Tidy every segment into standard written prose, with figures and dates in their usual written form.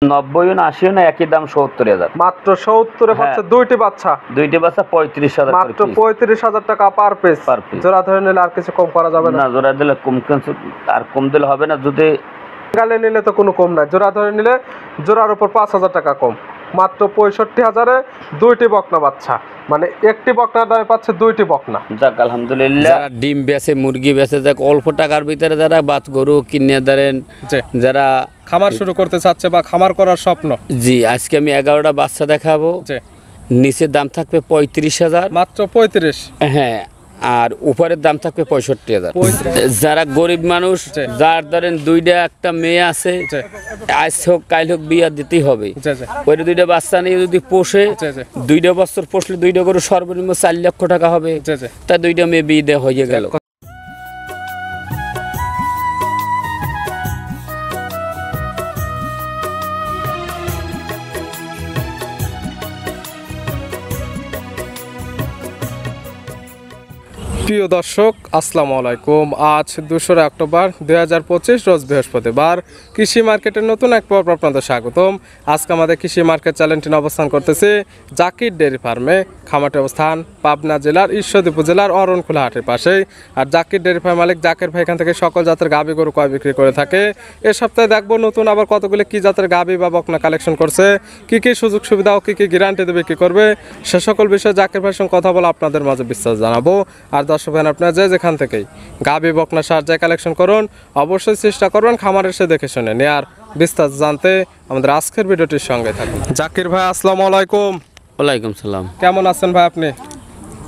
90 না 80 না একই দাম 70,000 মাত্র 70 এ পাচ্ছে দুইটি বাচ্চা 35,000 মাত্র 35,000 টাকা পার পিস জোড়া ধরে নিলে আর কিছু কম করা যাবে না জোড়া দিলে আর কম দিলে হবে না যদি গালে নিলে তো কোনো কম নাই জোড়া ধরে নিলে জোড়ার উপর 5,000 টাকা কম মাত্র 65,000 এ দুইটি বকনা বাচ্চা মানে একটি বকনার দামে পাচ্ছে দুইটি বকনা যাক আলহামদুলিল্লাহ যারা ডিম বেচে মুরগি বেচে যাক অল্প টাকার ভিতরে যারা বাত গরু কিনে ধরেন যারা খামার শুরু করতে চাচ্ছে বা খামার করার স্বপ্ন জি আজকে আমি 11টা বাচ্চা দেখাবো নিচের দাম থাকবে 35,000 মাত্র 35 হ্যাঁ আর উপরের দাম থাকবে 65,000 যারা গরিব মানুষ যার ধরেন দুইটা একটা মেয়ে আছে আজ হোক কাল হোক বিয়া দিতেই হবে ওই দুইটা বাচ্চা নিয়ে যদি পোষে 2 বছর পোষলে 2টা গরু সর্বনিম্ন 4 লক্ষ টাকা হবে তা 2টা মেয়ে বিয়ে দেওয়া হয়ে গেল প্রিয় দর্শক আসসালামু আলাইকুম আজ 2 অক্টোবর 2025 রোজ বৃহস্পতিবার কৃষি মার্কেটের নতুন এক পর্ব আপনাদের স্বাগতম আজকে আমাদের কৃষি মার্কেট চ্যানেলটি অবস্থান করতেছে জাকির ডেয়ারি ফার্মে খামারটির অবস্থান পাবনা জেলার ঈশ্বরদী উপজেলার অরণখোলা হাটের পাশে আর জাকির ডেয়ারি ফার্ম মালিক জাকির ভাই এখান থেকে সকল জাতের গাভী গরু ক্রয় বিক্রি করে থাকে এই সপ্তাহে দেখবো নতুন আবার কতগুলো কি জাতের গাভী বা বকনা কালেকশন করছে কি কি সুযোগ সুবিধা ও কি কি গ্যারান্টি দেবে কি করবে সে সকল বিষয়ে জাকির ভাইয়ের সঙ্গে কথা বলে আপনাদের মাঝে বিস্তার জানাবো আর দর্শক ভাই আপনারা যেখান থেকেই গাভী বকনা সার যা কালেকশন করুন অবশ্যই চেষ্টা করবেন খামার এসে দেখে শুনে নেয়ার বিস্তার জানতে আমাদের আজকের ভিডিওটির সঙ্গে থাকুন জাকির ভাই আসসালামু আলাইকুম ওয়ালাইকুম সালাম কেমন আছেন ভাই আপনি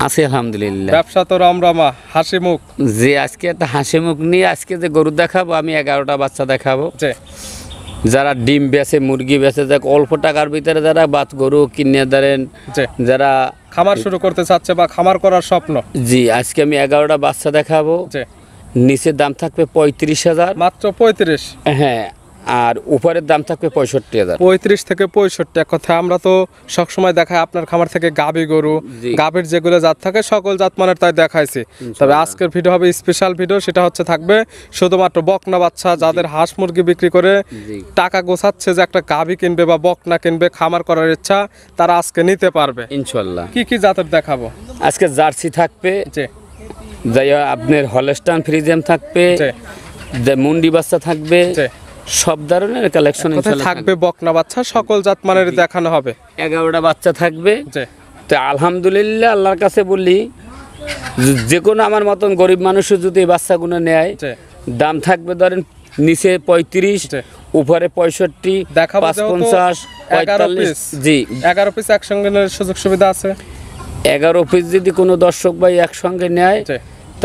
আছি আলহামদুলিল্লাহ ব্যবসা তো রমরমা হাসি মুখ যে আজকে একটা হাসি মুখ নিয়ে আজকে যে গরু দেখাবো আমি 11টা বাচ্চা দেখাবো যারা ডিম বেচে মুরগি বেচে যাক অল্প টাকার ভিতরে যারা বাত গরু কিনে ধরেন যারা খামার শুরু করতে চাচ্ছে বা খামার করার স্বপ্ন জি আজকে আমি 11টা বাচ্চা দেখাবো নিচের দাম থাকবে 35,000 মাত্র 35 হ্যাঁ আর উপরের দাম থাকবে 65,000 35 থেকে 65 কথা আমরা তো সবসময় দেখাই আপনার খামার থেকে গাভী গরু গাভীর যেগুলো জাত থাকে সকল জাত মানের তাই দেখাইছি তবে আজকের ভিডিও হবে স্পেশাল ভিডিও সেটা হচ্ছে থাকবে শুধুমাত্র বকনা বাচ্চা যাদের হাঁস মুরগি বিক্রি করে টাকা গোছাচ্ছে যে একটা গাভী কিনবে বা বকনা কিনবে খামার করার ইচ্ছা তারা আজকে নিতে পারবে ইনশাআল্লাহ কি কি জাতের দেখাবো আজকে জার্সি থাকবে যাই আপনার হলস্টাইন ফ্রিজিয়ান থাকবে মুন্ডি বাচ্চা থাকবে সব ধরনের কালেকশন থাকবে বকনা বাচ্চা সকল জাত মানের দেখানো হবে 11টা বাচ্চা থাকবে তো আলহামদুলিল্লাহ আল্লাহর কাছে বলি যে কোনো আমার মতন গরিব মানুষও যদি এই বাচ্চাগুলো নেয় দাম থাকবে ধরেন নিচে 35 উপরে 65 55 45 জি 11 পিস একসঙ্গে সুযোগ সুবিধা আছে 11 পিস যদি কোনো দর্শক ভাই একসঙ্গে নেয়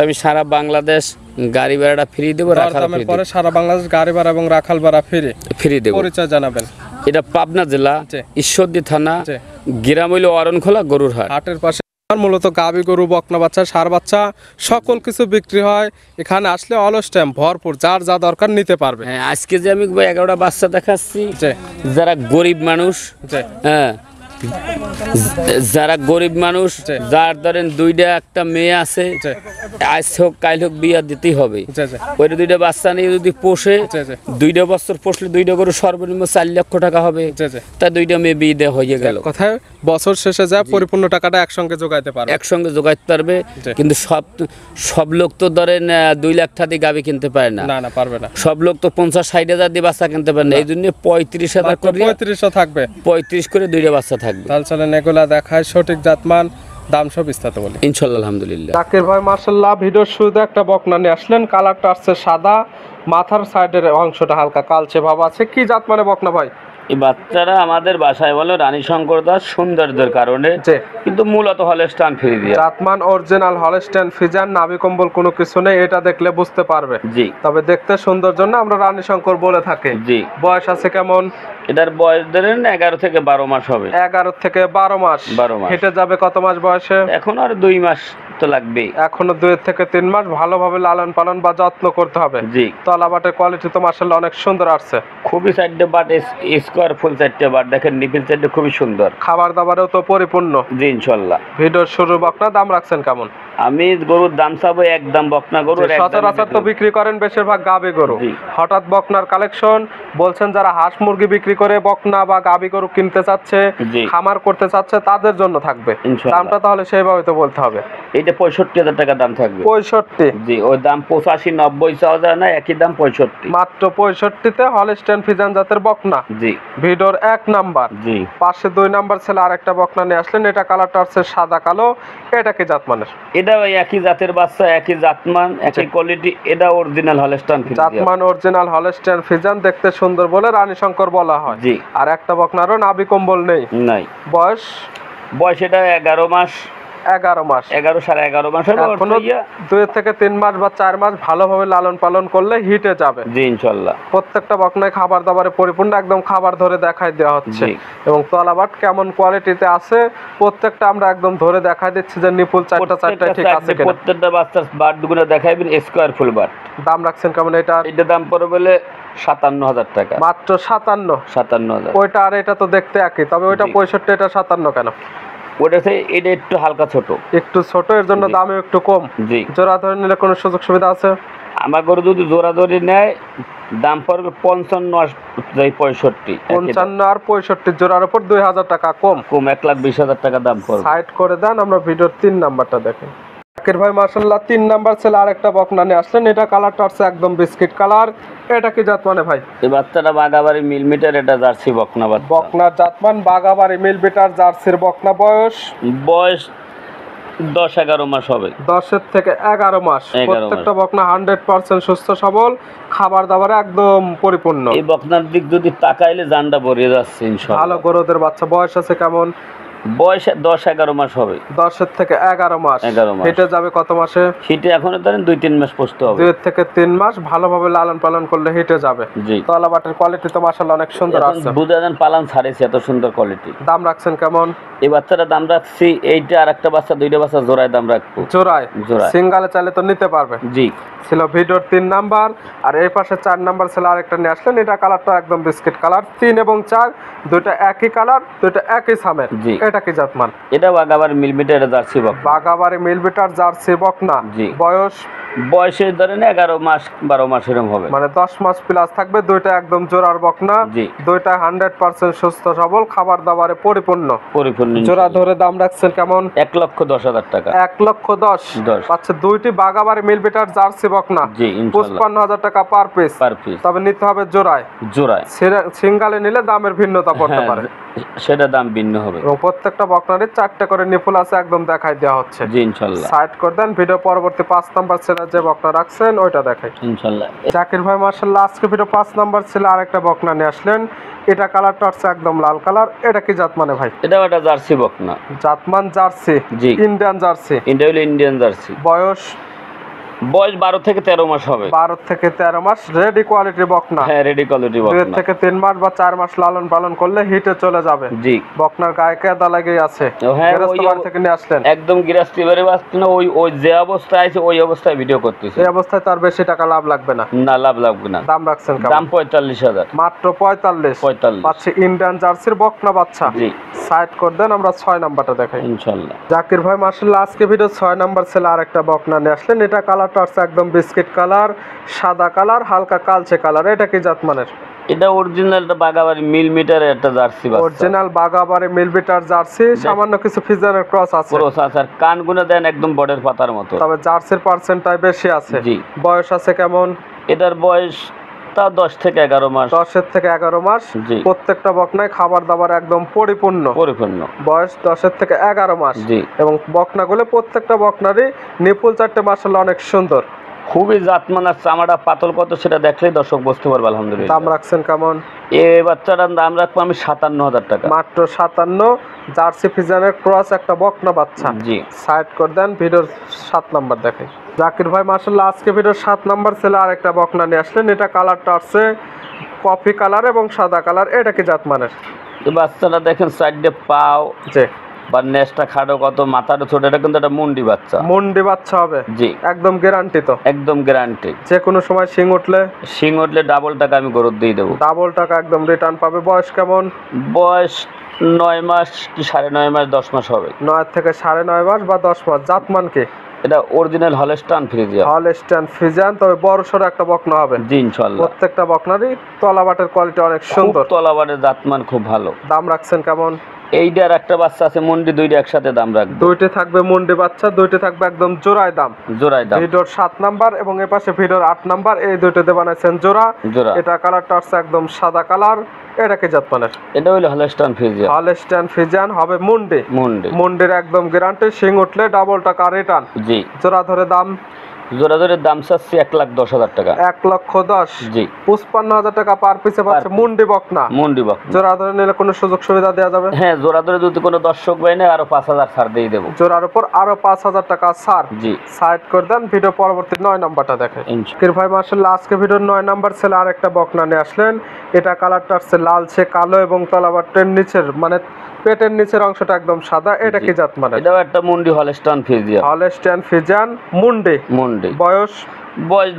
আমি সারা বাংলাদেশ গাড়ি ভাড়াটা ফ্রি দেবো পরে সারা বাংলাদেশ গাড়ি ভাড়া এবং রাখাল ভাড়া ফ্রি দেবো পরিচয় জানাবেন এটা পাবনা জেলা ঈশ্বরদী থানা গ্রাম হইল অরণখোলা গরুর হাটের পাশে মূলত গাভী গরু বকনা বাচ্চা সার বাচ্চা সকল কিছু বিক্রি হয় এখানে আসলে অলস টাইম ভরপুর যার যা দরকার নিতে পারবে আজকে যে আমি 11টা বাচ্চা দেখাচ্ছি যারা গরিব মানুষ যারা গরিব মানুষ যার ধরেন দুইটা একটা মেয়ে আছে আজ হোক কাল হোক বিয়া দিতেই হবে ওই দুইটা বাচ্চা নিয়ে যদি পোষে 2 বছর পোষলে 2টা গরু সর্বনিম্ন 4 লক্ষ টাকা হবে তা 2টা মেয়ে বিয়ে দেওয়া হয়ে গেল কথায় বছর শেষে যায় পরিপূর্ণ টাকাটা একসঙ্গে জোগাইতে পারবে জোগাইতে পারবে কিন্তু সব লোক তো ধরেন 2 লাখ টাকা দিয়ে গাভী কিনতে পারে না পারবে না সব লোক তো 50-60 হাজার দিয়ে বাচ্চা কিনতে পারে না এই জন্য 35,000 করে 3500 থাকবে 35 করে 2টা বাচ্চা থাকবে তাহলে চলেন এগুলা দেখায় সঠিক জাতমান দাম সব বিস্তারিত বলি ইনশাআল্লাহ আলহামদুলিল্লাহ জাকির ভাই মাশাআল্লাহ ভিডিওর শুরুতে একটা বকনা নিয়ে আসলেন কালারটা আসছে সাদা মাথার সাইডের অংশটা হালকা কালচে ভাব আছে কি জাত মানে বকনা ভাই এই বাচ্চারা আমাদের বাসায় বলো রানী শঙ্কর দাস সৌন্দর্যের কারণে কিন্তু মূলত হলস্টাইন ফ্রিজিয়ান জাতমান অরিজিনাল হলস্টাইন ফ্রিজিয়ান নাভি কম্বল কোনো কিছু নেই এটা দেখলে বুঝতে পারবে জি তবে দেখতে সুন্দর জন্য আমরা রানী শঙ্কর বলে থাকি জি বয়স আছে কেমন এটার বয়স ধরেন 11 থেকে 12 মাস হবে 11 থেকে 12 মাস হেঁটে যাবে কত মাস বয়সে এখন আর 2 মাস তো লাগবে এখনো 2 থেকে 3 মাস ভালোভাবে লালন পালন বা যত্ন করতে হবে জি তলাবাটের কোয়ালিটি তো মাশাআল্লাহ অনেক সুন্দর আসছে খুবই সাইডে বাট স্কয়ার ফুল সাইডে বাট দেখেন নিপিল সাইডে খুবই সুন্দর খাবার দাবারেও তো পরিপূর্ণ জি ইনশাআল্লাহ ভিডিওর শুরু বকনা দাম রাখছেন কেমন আমি গরুর দাম চাবো একদম, বকনা গরুর একদম। সচরাচর তো বিক্রি করেন বেশিরভাগ গাবি গরু, জি। হঠাৎ বকনার কালেকশন বলছেন, যারা হাঁস মুরগি বিক্রি করে বকনা বা গাবি গরু কিনতে চাচ্ছে, জি। খামার করতে চাচ্ছে, তাদের জন্য থাকবে ইনশাআল্লাহ। দামটা তাহলে সেইভাবে তো বলতে হবে। এইটা 65,000 টাকা দাম থাকবে। 65, জি, ওই দাম 85-90 চাওয়া যায় না, একই দাম 65। মাত্র 65-তে হলস্টাইন ফ্রিজিয়ান জাতের বকনা। জি ভিডিওর 1 নাম্বার, জি। পাশে 2 নাম্বার ছেলে আরেকটা বকনা নিয়ে আসলেন, এটা কালারটা হচ্ছে সাদা কালো, এটা কি জাতমানের? এটা ওই একই জাতের বাচ্চা, একই জাতমান, একই কোয়ালিটি। এটা অরিজিনাল হলস্টাইন ফ্রিজিয়ান। জাতমান অরিজিনাল হলস্টাইন ফ্রিজিয়ান, দেখতে সুন্দর বলে রানী শঙ্কর বলা হয়। জি। আর একটা বকনারও নাভি কম্বল নেই। নাই। বয়স বয়স এটা 11 মাস, 11 মাস। 11-11.5 মাস হবে। এখনো 2 থেকে 3 মাস বা 4 মাস ভালোভাবে লালন পালন করলে হিটে যাবে। জি ইনশাআল্লাহ। প্রত্যেকটা বকনায় খাবার দাবারে পরিপূর্ণ, একদম খাবার ধরে দেখাই দেওয়া হচ্ছে। জি। এবং তলাবাট কেমন কোয়ালিটিতে আছে প্রত্যেকটা আমরা একদম ধরে দেখাই দিচ্ছি, যে নিপুল চারটা ঠিক আছে কিনা। প্রত্যেকটা বাচ্চার বাট দুগুলো দেখাইবেন স্কয়ার ফুল বাট। দাম রাখছেন কেমন এটা? এটা দাম পড়বে বলে 57,000 টাকা। মাত্র 57। 57,000। ওইটা আর এটা তো দেখতে একই, তবে ওইটা জি। 65, এটা 57 কেন? ওটাতে এটা একটু হালকা ছোট। একটু ছোট, এর জন্য জি। দামে একটু কম। জি। জোড়া ধরে নিলে কোনো সুযোগ সুবিধা আছে? আমার গরু যদি জোড়াজোড়ি নেয় দাম পড়বে 55 আর 65। 55 আর 65 জোড়ার উপর 2000 টাকা কম। কম 1,20,000 টাকা দাম পড়বে। সাইড করে দেন, আমরা ভিডিওর 3 নাম্বারটা দেখেন। জাকির ভাই মাশাআল্লাহ 3 নাম্বার ছেলে আরেকটা বকনা নিয়ে আসলেন, এটা কালারটা হচ্ছে একদম বিস্কিট কালার, এটা কি জাত মানে ভাই? এই বাচ্চাটা বাগাবাড়ি মিলমিটার, এটা জার্সি বকনা বাচ্চা। বকনার জাতমান বাগাবাড়ি মিলবিটার জার্সির বকনা। বয়স 10-11 মাস হবে। 10 থেকে 11 মাস। 11 মাস। প্রত্যেকটা বকনা 100% সুস্থ সবল, খাবার দাবারে একদম পরিপূর্ণ। এই বকনার দিক যদি তাকাইলে জানটা ভরিয়ে যাচ্ছে ইনশাআল্লাহ। ভালো গরুদের বাচ্চা। বয়স আছে কেমন? বয়স 10-11 মাস হবে। 10 থেকে 11 মাস। 11 মাস। হেঁটে যাবে কত মাসে? শীতে এখনো ধরেন 2-3 মাস পুষতে হবে। 2 থেকে 3 মাস ভালোভাবে লালন পালন করলে হেঁটে যাবে। জি। তলাবাটের কোয়ালিটি তো মাশাআল্লাহ অনেক সুন্দর এখন আছে। বুঝা যান পালান ছাড়েছে, এত সুন্দর কোয়ালিটি। দাম রাখছেন কেমন? এই বাচ্চাটা দাম রাখছি, এইটা আর একটা বাচ্চা, দুইটা বাচ্চা জোড়ায় দাম রাখবো। জোড়ায়? জোড়ায়। সিঙ্গালে চাইলে তো নিতে পারবে। জি। ছিল ভিডিওর 3 নাম্বার, আর এই পাশে 4 নাম্বার ছিল আরেকটা নিয়ে আসলেন, এটা কালারটা একদম বিস্কিট কালার। 3 এবং 4 দুইটা একই কালার, দুইটা একই সামের। জি। এটা কি জাতমান? এটা বাগাবাড়ি মিলমিটার, এটা জার্সি বকনা। বাগাবাড়ি মিলবিটার জার্সি বকনা। জি। বয়স? বয়সে ধরেন 11 মাস 12 মাস এরকম হবে। মানে 10 মাস প্লাস থাকবে। দুইটা একদম জোড়ার বকনা। জি। দুইটা 100% সুস্থ সবল, খাবার দাবারে পরিপূর্ণ। পরিপূর্ণ। জোড়া ধরে দাম রাখছেন কেমন? 1,10,000 টাকা। 1,10,000 10। আচ্ছা, দুইটি বাগাবাড়ি মিলবিটার জার্সি বকনা। জি ইনশাআল্লাহ। 55,000 টাকা পার পিস। Per piece. তবে নিতে হবে জোড়ায়। জোড়ায়। সিঙ্গালে নিলে দামের ভিন্নতা পড়তে হ্যাঁ, পারে। সেটা দাম ভিন্ন হবে। এবং প্রত্যেকটা বকনারে 4টা করে নিপুল আছে, একদম দেখাই দেওয়া হচ্ছে। জি ইনশাআল্লাহ। সাইড করে দেন, ভিডিও পরবর্তী 5 নাম্বার ছেলে যে বকনা রাখছেন ওইটা দেখাই। ইনশাআল্লাহ। জাকির ভাই মাশাআল্লাহ আজকে ভিডিও 5 নাম্বার ছেলে আরেকটা বকনা নিয়ে আসলেন, এটা কালারটা হচ্ছে একদম লাল কালার, এটা কি জাত মানে ভাই? এটাও একটা জার্সি বকনা। জাতমান জার্সি? জি। Indian jersey. এটা হলো ইন্ডিয়ান জার্সি। বয়স? বয়স 12 থেকে 13 মাস হবে। 12 থেকে 13 মাস। রেডি কোয়ালিটির বকনা। হ্যাঁ, রেডি কোয়ালিটি 2 বকনা। থেকে 3 মাস বা 4 মাস লালন পালন করলে হিটে চলে যাবে। জি। বকনার গায়ে কেদা লেগেই আছে। হ্যাঁ, গৃহস্থ বাড়ি থেকে নিয়ে আসলেন? একদম গৃহস্থী বাড়ি বাচ্চা না, ওই যে অবস্থায় আছে ওই অবস্থায় ভিডিও করতেছে। এই অবস্থায় তার বেশি টাকা লাভ লাগবে না। না, লাভ লাগবে না। দাম রাখছেন কেমন? দাম 45,000। মাত্র 45। 45। পাচ্ছি ইন্ডিয়ান জার্সির বকনা বাচ্চা। জি। সাইড করে দেন, আমরা 6 নাম্বারটা দেখাই। ইনশাআল্লাহ। জাকির ভাই মাশাআল্লাহ আজকে ভিডিও 6 নাম্বার ছেলে আরেকটা বকনা নিয়ে আসলেন, এটা কালারটা হচ্ছে একদম বিস্কিট কালার, সাদা কালার, হালকা কালচে কালার, এটা কি জাতমানের? এটা অরিজিনাল, একটা বাগাবাড়ি মিলমিটারের একটা জার্সি বাচ্চা। অরিজিনাল বাগাবাড়ি মিলবিটার জার্সি, সামান্য কিছু ফিজারের ক্রস আছে। ক্রস আছে, আর কানগুলো দেন একদম বড়ের পাতার মতো। তবে জার্সির পার্সেন্টটাই বেশি আছে। জি। বয়স আছে কেমন? এটার বয়স তা 10 থেকে 11 মাস। 10 থেকে 11 মাস। জি। প্রত্যেকটা বকনায় খাবার দাবার একদম পরিপূর্ণ। পরিপূর্ণ। বয়স 10 থেকে 11 মাস। জি। এবং বকনাগুলো প্রত্যেকটা বকনারই নিপুল চারটে মাশাআল্লাহ অনেক সুন্দর। খুবই জাতমান, আর চামড়া পাতল কত সেটা দেখলেই দর্শক বুঝতে পারবে। আলহামদুলিল্লাহ। দাম রাখছেন কেমন? এই বাচ্চাটার দাম রাখবো আমি 57,000 টাকা। মাত্র 57। জার্সি ফিজানের ক্রস একটা বকনা বাচ্চা। জি। সাইড করে দেন, ভিডিওর 7 নাম্বার দেখাই। জাকির ভাই মাশাআল্লাহ আজকে ভিডিওর 7 নাম্বার ছেলে আরেকটা বকনা নিয়ে আসলেন, এটা কালারটা আছে কফি কালার এবং সাদা কালার, এটা কি জাতমানের? এই বাচ্চাটা দেখেন সাইডে পাও জি। বা নেসটা খাটো কত, মাথাটা ছোট, এটা কিন্তু একটা মুন্ডি বাচ্চা। মুন্ডি বাচ্চা হবে? জি। একদম গ্যারান্টি তো? একদম গ্যারান্টি। যে কোনো সময় শিং উঠলে? শিং উঠলে ডাবল টাকা আমি গরুর দিয়ে দেবো। ডাবল টাকা একদম রিটার্ন পাবে। বয়স কেমন? বয়স 9 মাস কি 9.5 মাস 10 মাস হবে। 9 থেকে 9.5 মাস বা 10 মাস। জাতমান কি? এটা original Holstein Friesian. Holstein Friesian, তবে বড় সড়ো একটা বকনা হবে। জি ইনশাআল্লাহ। প্রত্যেকটা বকনারই তলাবাটের কোয়ালিটি অনেক সুন্দর, তলাবাটের জাতমান খুব ভালো। দাম রাখছেন কেমন? এইটার একটা বাচ্চা আছে মুন্ডি, দুইটা একসাথে দাম রাখবে। দুইটি থাকবে মুন্ডি বাচ্চা, দুইটি থাকবে একদম জোড়ায় দাম। জোড়ায় দাম। ভিডিওর 7 নাম্বার এবং এ পাশে ভিডিওর 8 নাম্বার, এই দুইটাতে বানাইছেন জোড়া। জোড়া। এটা কালারটা হচ্ছে একদম সাদা কালার। এটা কি জাতমানের? এটা হলো হলস্টাইন ফ্রিজিয়ান। হলস্টাইন ফ্রিজিয়ান হবে মুন্ডি। মুন্ডি। মুন্ডির একদম গ্যারান্টি, শিং উঠলে ডাবল টাকা রিটার্ন। জি। জোড়া ধরে দাম? জোড়া ধরে দাম চাচ্ছি 1,10,000 টাকা। 1,10,000। জি। 55,000 টাকা পার পিসে পাচ্ছে মুন্ডি বকনা। মুন্ডি বকনা। জোড়া ধরে নিলে কোনো সুযোগ সুবিধা দেওয়া যাবে? হ্যাঁ, জোড়া ধরে যদি কোনো দর্শক ভাই নেয় আরো 5,000 ছাড় দিয়ে দেবো। জোড়ার উপর আরো 5,000 টাকা ছাড়। জি। সাইড করে দেন। ভিডিও পরবর্তী 9 নাম্বারটা দেখেন। কির ভাই মাশাআল্লাহ, আজকে ভিডিওর 9 নাম্বার ছেলে আরেকটা বকনা নিয়ে আসলেন। এটা কালারটা হচ্ছে লালচে কালো এবং তলাবাটের নিচের মানে পেটের নিচের অংশটা একদম সাদা। এটা কি জাত মানে? এটাও একটা মুন্ডি হলস্টাইন ফ্রিজিয়ান। হলস্টাইন ফ্রিজিয়ান মুন্ডি। মুন্ডি। বয়স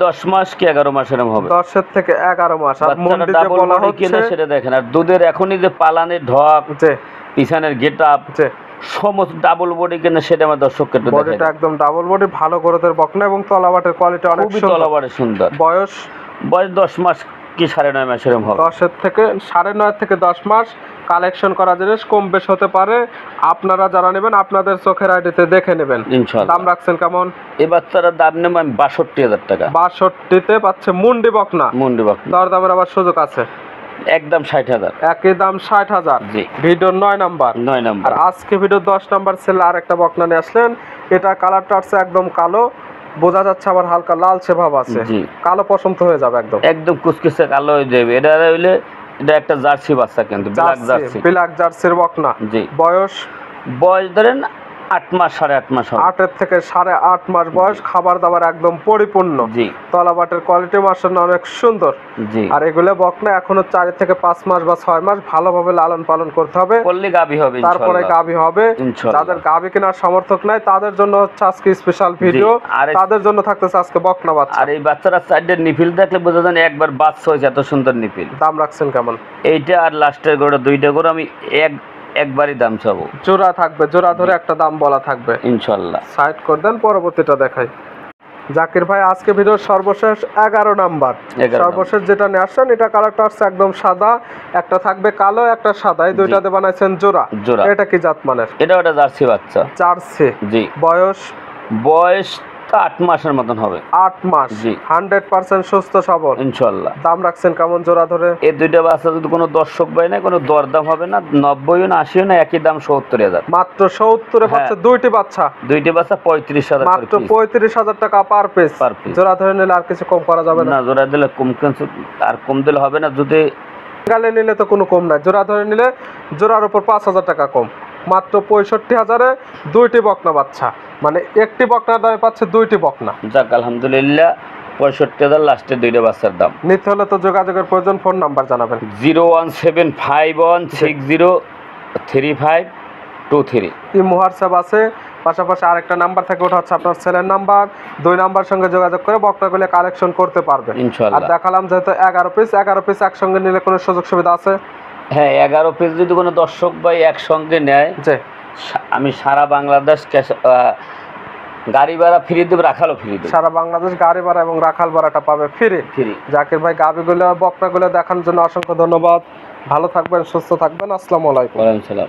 10 মাস কি 11 মাস এরকম হবে। 10 থেকে 11 মাস। আর মুন্ডি যে বলা হচ্ছে সেটা দেখেন। আর দুধের এখনই যে পালানের ঢক, যে পিছনের গেটআপ, যে সমস্ত ডাবল বডি কিনা সেটা আমার দর্শককে একটু দেখাই। বডিটা একদম ডাবল বডি, ভালো গ্রোথের বকনা এবং তলাবাটের কোয়ালিটি অনেক খুবই সুন্দর। তলাবাটে সুন্দর। বয়স 10 মাস কি 9.5 মাস এরকম হবে। 10 থেকে 9.5 থেকে 10 মাস। কালেকশন করা জিনিস কম বেশ হতে পারে, আপনারা যারা নেবেন আপনাদের চোখের আইডিতে দেখে নেবেন। ইনশাআল্লাহ। দাম রাখছেন কেমন? এই বাচ্চাটার দাম নেব আমি 62,000 টাকা। 62তে পাচ্ছে মুন্ডি বকনা। মুন্ডি বকনা। দর দামের আবার সুযোগ আছে। একদম 60,000। একই দাম 60,000। জি। ভিডিওর 9 নাম্বার। 9 নাম্বার। আর আজকে ভিডিওর 10 নাম্বার ছেলে আরেকটা বকনা নিয়ে আসলেন। এটা কালারটা হচ্ছে একদম কালো, বোঝা যাচ্ছে আবার হালকা লালচে ভাব আছে। জি। কালো পছন্দ হয়ে যাবে একদম। একদম কুচকুচে কালো হয়ে যাবে। এটা হইলে এটা একটা জার্সি বাচ্চা, কিন্তু ব্ল্যাক জার্সি। ব্ল্যাক জার্সির বকনা। জি। বয়স ধরেন 8 মাস 8.5 মাস হবে। 8 থেকে 8.5 মাস বয়স। খাবার দাবার একদম পরিপূর্ণ। জি। তলাবাটের কোয়ালিটি মাশাআল্লাহ অনেক সুন্দর। জি। আর এগুলো বকনা এখনো 4 থেকে 5 মাস বা 6 মাস ভালোভাবে লালন পালন করতে হবে, করলে গাবি হবে তারপরে ইনশাআল্লাহ। গাবি হবে। ইনশাআল্লাহ। যাদের গাবি কেনার সমর্থক নাই তাদের জন্য হচ্ছে আজকে স্পেশাল ভিডিও। তাদের জন্য থাকতেছে আজকে বকনা বাচ্চা। আর এই বাচ্চারা সাইডের নিপিল দেখলে বোঝা যায় একবার বাচ্চা হয়েছে, এত সুন্দর নিপিল। দাম রাখছেন কেমন? এইটা আর লাস্টের গোড়া দুইটা করে আমি একবারই দাম চাবো। জোড়া থাকবে, জোড়া ধরে একটা দাম বলা থাকবে ইনশাআল্লাহ। সাইড করে দেন। পরবর্তীটা দেখাই। জাকির ভাই আজকে ভিডিওর সর্বশেষ 11 নাম্বার। সর্বশেষ যেটা নিয়ে আসছেন এটা কালারটা হচ্ছে একদম সাদা, একটা থাকবে কালো একটা সাদা, এই দুইটাতে বানাইছেন জোড়া। জোড়া। এটা কি জাত মানের? এটা একটা জার্সি বাচ্চা। জার্সি। জি। বয়স 8 মাসের মতন হবে। 8 মাস। জি। 100% সুস্থ সবল ইনশাআল্লাহ। দাম রাখছেন কেমন জোড়া ধরে? এই দুইটা বাচ্চা যদি কোনো দর্শক ভাই না, কোনো দরদাম হবে না, 90 না 80 না, একই দাম 70,000। মাত্র 70-এ পাচ্ছে দুইটি বাচ্চা। দুইটি বাচ্চা 35,000 মাত্র 35,000 টাকা পার পিস। জোড়া ধরে নিলে আর কিছু কম করা যাবে না? না, জোড়া দিলে আর কম দিলে হবে না। যদি গালে নিলে তো কোনো কম নাই, জোড়া ধরে নিলে জোড়ার উপর 5,000 টাকা কম। মাত্র 65,000-এ দুইটি বকনা বাচ্চা, মানে একটি বকনার দামে পাচ্ছে দুইটি বকনা। যাক আলহামদুলিল্লাহ, 65,000 লাস্টের দুইটা বাচ্চার দাম। নিতে হলে তো যোগাযোগের প্রয়োজন, ফোন নাম্বার জানাবেন। 01751603523। ইমো হোয়াটসঅ্যাপ আছে, পাশাপাশি আরেকটা নাম্বার থাকে, ওটা হচ্ছে আপনার ছেলের নাম্বার। 2 নাম্বার সঙ্গে যোগাযোগ করে বকনাগুলো কালেকশন করতে পারবেন ইনশাআল্লাহ। আর দেখালাম যেহেতু 11 পিস একসঙ্গে নিলে কোনো সুযোগ সুবিধা আছে? হ্যাঁ, 11 পিস যদি কোনো দর্শক ভাই একসঙ্গে নেয়, আমি সারা বাংলাদেশ গাড়ি ভাড়া ফ্রি দেব, রাখালও ফ্রি দেব। সারা বাংলাদেশ গাড়ি ভাড়া এবং রাখাল ভাড়াটা পাবে ফ্রি। জাকির ভাই গাবিগুলো বকনাগুলো দেখানোর জন্য অসংখ্য ধন্যবাদ। ভালো থাকবেন, সুস্থ থাকবেন। আসসালামু আলাইকুম। ওয়ালাইকুম সালাম।